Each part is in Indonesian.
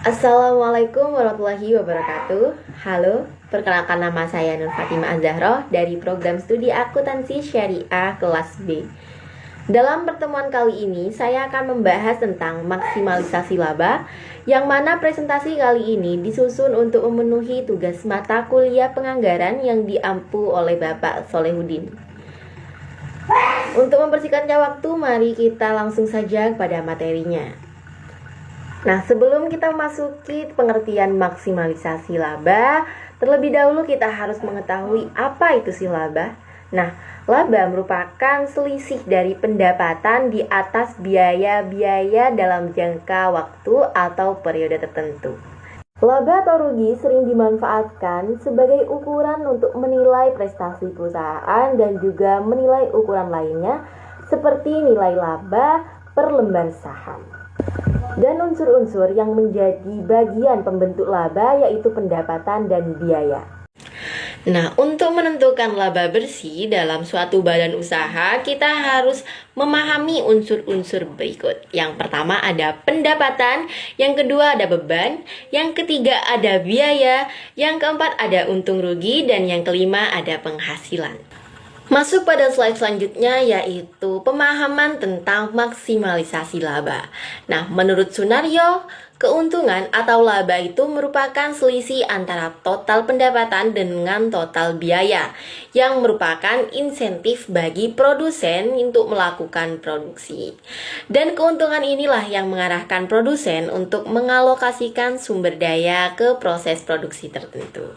Assalamualaikum warahmatullahi wabarakatuh. Halo, perkenalkan nama saya Nur Fatimah Az-Zahroh dari program studi akuntansi syariah kelas B. Dalam pertemuan kali ini, saya akan membahas tentang maksimalisasi laba, yang mana presentasi kali ini disusun untuk memenuhi tugas mata kuliah penganggaran yang diampu oleh Bapak Solehudin. Untuk mempersingkat waktu, mari kita langsung saja pada materinya. Nah, sebelum kita memasuki pengertian maksimalisasi laba, terlebih dahulu kita harus mengetahui apa itu sih laba. Nah, laba merupakan selisih dari pendapatan di atas biaya-biaya dalam jangka waktu atau periode tertentu. Laba atau rugi sering dimanfaatkan sebagai ukuran untuk menilai prestasi perusahaan dan juga menilai ukuran lainnya seperti nilai laba per lembar saham. Dan unsur-unsur yang menjadi bagian pembentuk laba yaitu pendapatan dan biaya. Nah, untuk menentukan laba bersih dalam suatu badan usaha, kita harus memahami unsur-unsur berikut. Yang pertama ada pendapatan, yang kedua ada beban, yang ketiga ada biaya, yang keempat ada untung rugi, dan yang kelima ada penghasilan. Masuk pada slide selanjutnya, yaitu pemahaman tentang maksimalisasi laba. Nah, menurut Sunario, keuntungan atau laba itu merupakan selisih antara total pendapatan dengan total biaya, yang merupakan insentif bagi produsen untuk melakukan produksi. Dan keuntungan inilah yang mengarahkan produsen untuk mengalokasikan sumber daya ke proses produksi tertentu.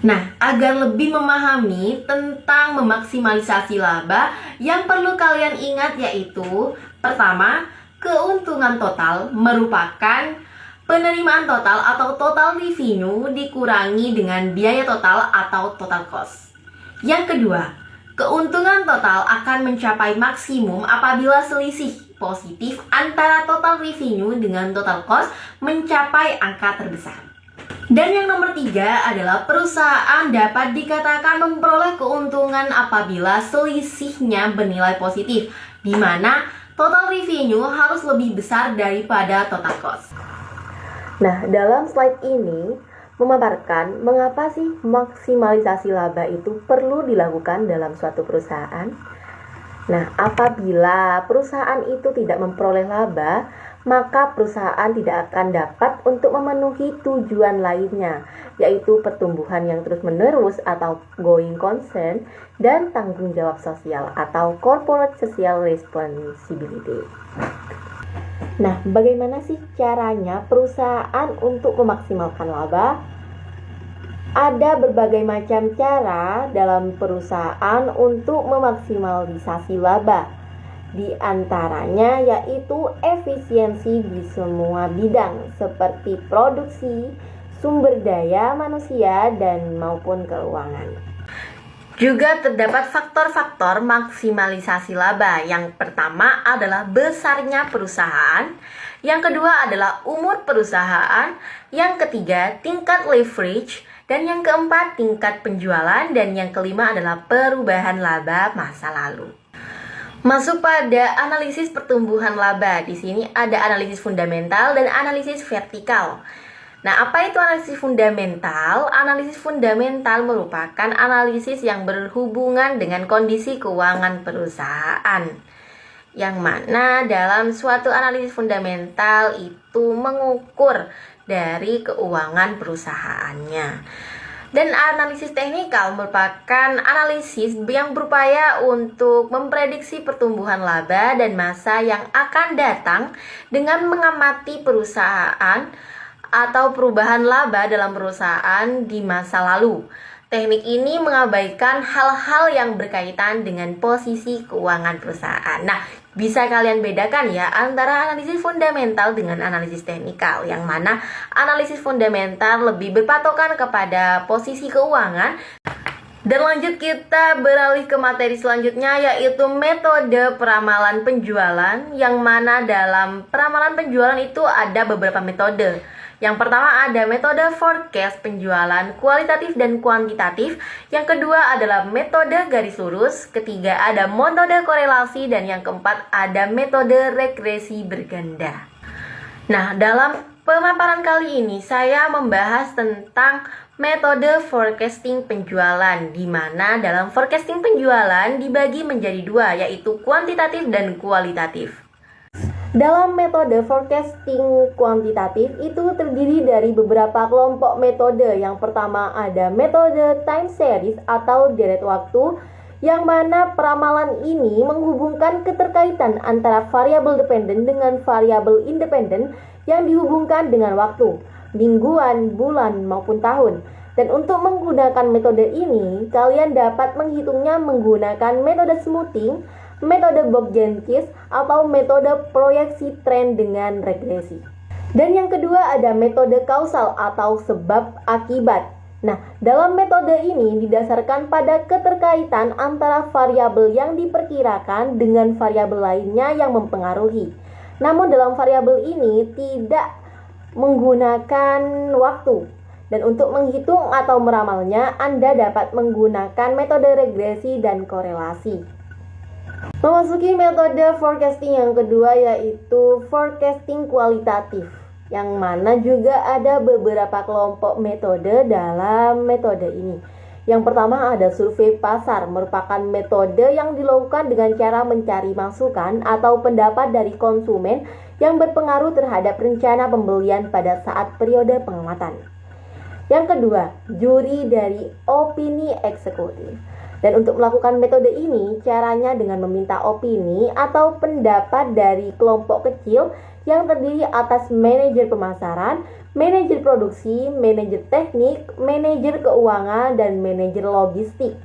Nah, agar lebih memahami tentang memaksimalisasi laba, yang perlu kalian ingat yaitu pertama, keuntungan total merupakan penerimaan total atau total revenue dikurangi dengan biaya total atau total cost. Yang kedua, keuntungan total akan mencapai maksimum apabila selisih positif antara total revenue dengan total cost mencapai angka terbesar. Dan yang nomor 3 adalah perusahaan dapat dikatakan memperoleh keuntungan apabila selisihnya bernilai positif, di mana total revenue harus lebih besar daripada total cost. Nah, dalam slide ini memaparkan mengapa sih maksimalisasi laba itu perlu dilakukan dalam suatu perusahaan. Nah, apabila perusahaan itu tidak memperoleh laba, maka perusahaan tidak akan dapat untuk memenuhi tujuan lainnya, yaitu pertumbuhan yang terus-menerus atau going concern dan tanggung jawab sosial atau corporate social responsibility. Nah, bagaimana sih caranya perusahaan untuk memaksimalkan laba? Ada berbagai macam cara dalam perusahaan untuk memaksimalisasi laba. Di antaranya yaitu efisiensi di semua bidang seperti produksi, sumber daya manusia, dan maupun keuangan. Juga terdapat faktor-faktor maksimalisasi laba. Yang pertama adalah besarnya perusahaan, yang kedua adalah umur perusahaan, yang ketiga tingkat leverage, dan yang keempat tingkat penjualan, dan yang kelima adalah perubahan laba masa lalu. Masuk pada analisis pertumbuhan laba. Di sini ada analisis fundamental dan analisis vertikal. Nah, apa itu analisis fundamental? Analisis fundamental merupakan analisis yang berhubungan dengan kondisi keuangan perusahaan, yang mana dalam suatu analisis fundamental itu mengukur dari keuangan perusahaannya. Dan analisis teknikal merupakan analisis yang berupaya untuk memprediksi pertumbuhan laba dan masa yang akan datang dengan mengamati perusahaan atau perubahan laba dalam perusahaan di masa lalu. Teknik ini mengabaikan hal-hal yang berkaitan dengan posisi keuangan perusahaan. Nah, bisa kalian bedakan ya antara analisis fundamental dengan analisis teknikal, yang mana analisis fundamental lebih berpatokan kepada posisi keuangan. Dan lanjut kita beralih ke materi selanjutnya, yaitu metode peramalan penjualan, yang mana dalam peramalan penjualan itu ada beberapa metode. Yang pertama ada metode forecast penjualan kualitatif dan kuantitatif. Yang kedua adalah metode garis lurus. Ketiga ada metode korelasi. Dan yang keempat ada metode regresi berganda. Nah, dalam Pemaparan kali ini saya membahas tentang metode forecasting penjualan, di mana dalam forecasting penjualan dibagi menjadi dua, yaitu kuantitatif dan kualitatif. Dalam metode forecasting kuantitatif itu terdiri dari beberapa kelompok metode. Yang pertama ada metode time series atau deret waktu, yang mana peramalan ini menghubungkan keterkaitan antara variabel dependen dengan variabel independen yang dihubungkan dengan waktu, mingguan, bulan, maupun tahun. Dan untuk menggunakan metode ini, kalian dapat menghitungnya menggunakan metode smoothing, metode Bob-Jenkins, atau metode proyeksi tren dengan regresi. Dan yang kedua ada metode kausal atau sebab akibat. Nah, dalam metode ini didasarkan pada keterkaitan antara variabel yang diperkirakan dengan variabel lainnya yang mempengaruhi. Namun dalam variabel ini tidak menggunakan waktu. Dan untuk menghitung atau meramalnya, Anda dapat menggunakan metode regresi dan korelasi. Memasuki metode forecasting yang kedua, yaitu forecasting kualitatif, yang mana juga ada beberapa kelompok metode dalam metode ini. Yang pertama ada survei pasar, merupakan metode yang dilakukan dengan cara mencari masukan atau pendapat dari konsumen yang berpengaruh terhadap rencana pembelian pada saat periode pengamatan. Yang kedua, juri dari opini eksekutif. Dan untuk melakukan metode ini, caranya dengan meminta opini atau pendapat dari kelompok kecil yang terdiri atas manajer pemasaran, manajer produksi, manajer teknik, manajer keuangan, dan manajer logistik.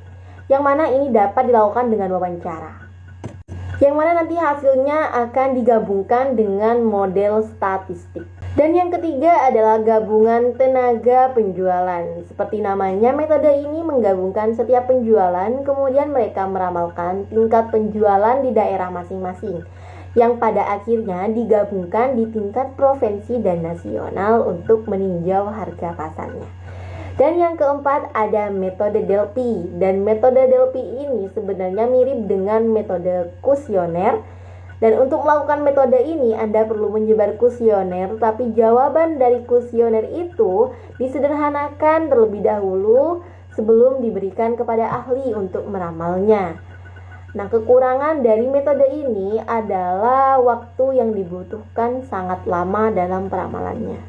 Yang mana ini dapat dilakukan dengan wawancara. Yang mana nanti hasilnya akan digabungkan dengan model statistik. Dan yang ketiga adalah gabungan tenaga penjualan. Seperti namanya, metode ini menggabungkan setiap penjualan, kemudian mereka meramalkan tingkat penjualan di daerah masing-masing, yang pada akhirnya digabungkan di tingkat provinsi dan nasional untuk meninjau harga pasarnya. Dan yang keempat ada metode Delphi. Dan metode Delphi ini sebenarnya mirip dengan metode kuesioner. Dan untuk melakukan metode ini Anda perlu menyebar kuesioner, tapi jawaban dari kuesioner itu disederhanakan terlebih dahulu sebelum diberikan kepada ahli untuk meramalnya. Nah, kekurangan dari metode ini adalah waktu yang dibutuhkan sangat lama dalam peramalannya.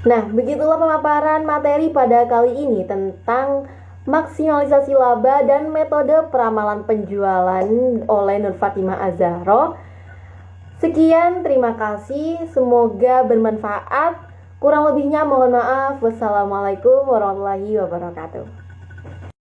Nah, begitulah pemaparan materi pada kali ini tentang maksimalisasi laba dan metode peramalan penjualan oleh Nur Fatimah Az-Zahra. Sekian, terima kasih, semoga bermanfaat. Kurang lebihnya mohon maaf. Wassalamualaikum warahmatullahi wabarakatuh.